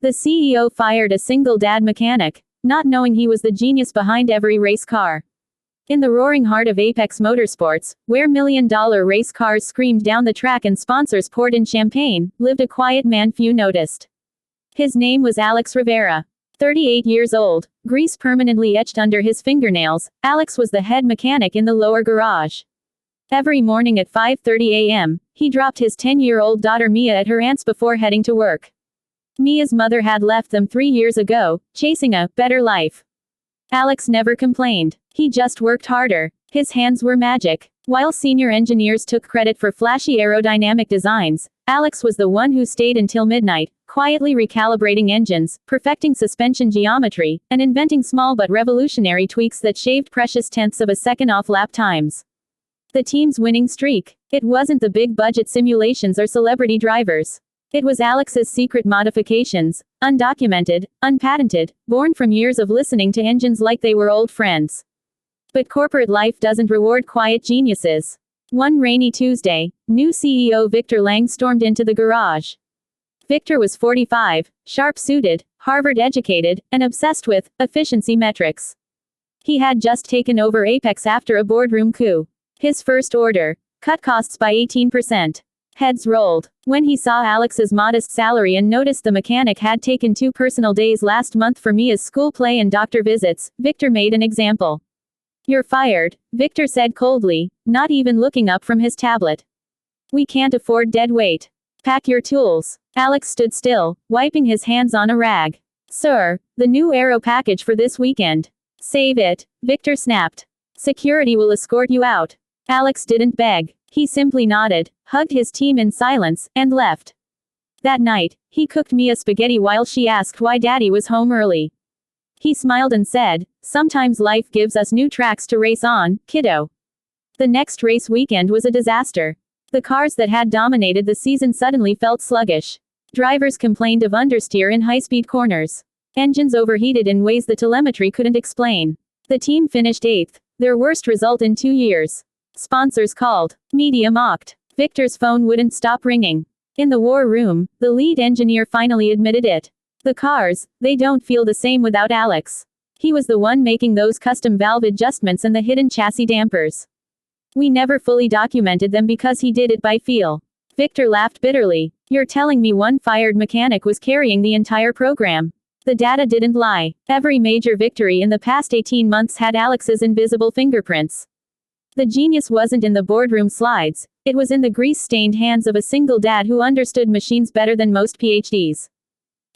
The CEO fired a single dad mechanic, not knowing he was the genius behind every race car. In the roaring heart of Apex Motorsports, where million-dollar race cars screamed down the track and sponsors poured in champagne, lived a quiet man few noticed. His name was Alex Rivera. 38 years old, grease permanently etched under his fingernails, Alex was the head mechanic in the lower garage. Every morning at 5:30 a.m., he dropped his 10-year-old daughter Mia at her aunt's before heading to work. Mia's mother had left them 3 years ago, chasing a better life. Alex never complained. He just worked harder. His hands were magic. While senior engineers took credit for flashy aerodynamic designs, Alex was the one who stayed until midnight, quietly recalibrating engines, perfecting suspension geometry, and inventing small but revolutionary tweaks that shaved precious tenths of a second off lap times. The team's winning streak. It wasn't the big-budget simulations or celebrity drivers. It was Alex's secret modifications, undocumented, unpatented, born from years of listening to engines like they were old friends. But corporate life doesn't reward quiet geniuses. One rainy Tuesday, new CEO Victor Lang stormed into the garage. Victor was 45, sharp-suited, Harvard-educated, and obsessed with efficiency metrics. He had just taken over Apex after a boardroom coup. His first order: cut costs by 18%. Heads rolled. When he saw Alex's modest salary and noticed the mechanic had taken 2 personal days last month for Mia's school play and doctor visits, Victor made an example. "You're fired," Victor said coldly, not even looking up from his tablet. "We can't afford dead weight. Pack your tools." Alex stood still, wiping his hands on a rag. "Sir, the new aero package for this weekend." "Save it," Victor snapped. "Security will escort you out." Alex didn't beg. He simply nodded, hugged his team in silence, and left. That night, he cooked Mia spaghetti while she asked why Daddy was home early. He smiled and said, "Sometimes life gives us new tracks to race on, kiddo." The next race weekend was a disaster. The cars that had dominated the season suddenly felt sluggish. Drivers complained of understeer in high-speed corners. Engines overheated in ways the telemetry couldn't explain. The team finished 8th, their worst result in 2 years. Sponsors called. Media mocked. Victor's phone wouldn't stop ringing. In the war room, the lead engineer finally admitted it. The cars, they don't feel the same without Alex. He was the one making those custom valve adjustments and the hidden chassis dampers. We never fully documented them because he did it by feel. Victor laughed bitterly. "You're telling me one fired mechanic was carrying the entire program?" The data didn't lie. Every major victory in the past 18 months had Alex's invisible fingerprints. The genius wasn't in the boardroom slides, it was in the grease-stained hands of a single dad who understood machines better than most PhDs.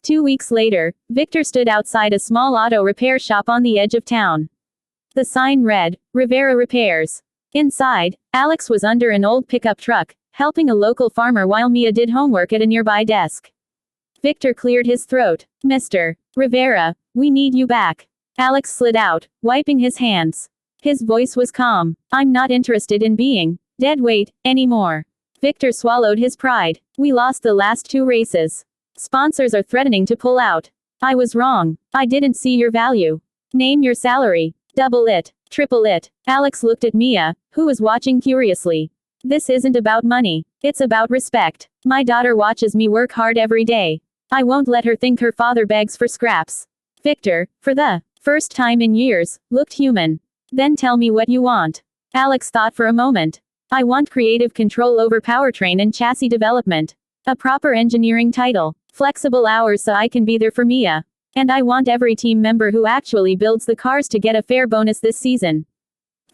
2 weeks later, Victor stood outside a small auto repair shop on the edge of town. The sign read, "Rivera Repairs." Inside, Alex was under an old pickup truck, helping a local farmer while Mia did homework at a nearby desk. Victor cleared his throat. "Mr. Rivera, we need you back." Alex slid out, wiping his hands. His voice was calm. "I'm not interested in being dead weight anymore." Victor swallowed his pride. "We lost the last 2 races. Sponsors are threatening to pull out. I was wrong. I didn't see your value. Name your salary. Double it. Triple it." Alex looked at Mia, who was watching curiously. "This isn't about money. It's about respect. My daughter watches me work hard every day. I won't let her think her father begs for scraps." Victor, for the first time in years, looked human. "Then tell me what you want." Alex thought for a moment. "I want creative control over powertrain and chassis development. A proper engineering title. Flexible hours so I can be there for Mia. And I want every team member who actually builds the cars to get a fair bonus this season."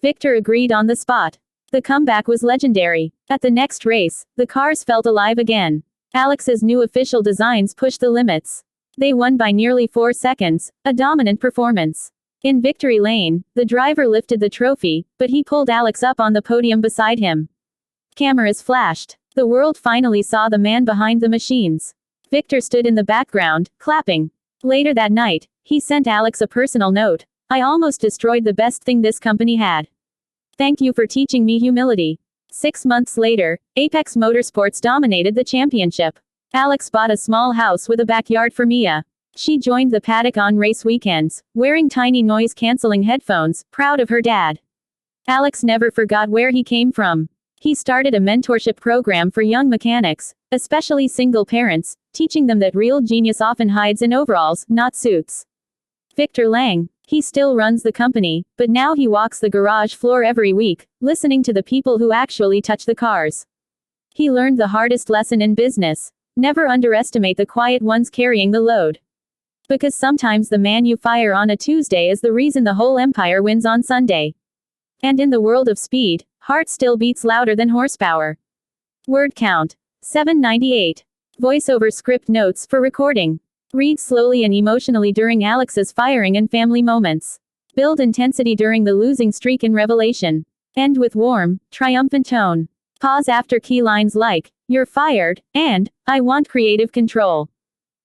Victor agreed on the spot. The comeback was legendary. At the next race, the cars felt alive again. Alex's new official designs pushed the limits. They won by nearly 4 seconds, a dominant performance. In victory lane, the driver lifted the trophy, but he pulled Alex up on the podium beside him. Cameras flashed. The world finally saw the man behind the machines. Victor stood in the background, clapping. Later that night, he sent Alex a personal note. "I almost destroyed the best thing this company had. Thank you for teaching me humility." 6 months later, Apex Motorsports dominated the championship. Alex bought a small house with a backyard for Mia. She joined the paddock on race weekends, wearing tiny noise-canceling headphones, proud of her dad. Alex never forgot where he came from. He started a mentorship program for young mechanics, especially single parents, teaching them that real genius often hides in overalls, not suits. Victor Lang. He still runs the company, but now he walks the garage floor every week, listening to the people who actually touch the cars. He learned the hardest lesson in business. Never underestimate the quiet ones carrying the load. Because sometimes the man you fire on a Tuesday is the reason the whole empire wins on Sunday. And in the world of speed, heart still beats louder than horsepower. Word count. 798. Voiceover script notes for recording. Read slowly and emotionally during Alex's firing and family moments. Build intensity during the losing streak in Revelation. End with warm, triumphant tone. Pause after key lines like, "You're fired," and, "I want creative control."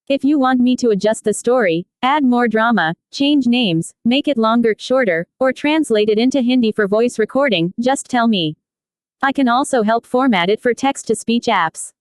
If you want me to adjust the story, add more drama, change names, make it longer, shorter, or translate it into Hindi for voice recording, just tell me. I can also help format it for text-to-speech apps.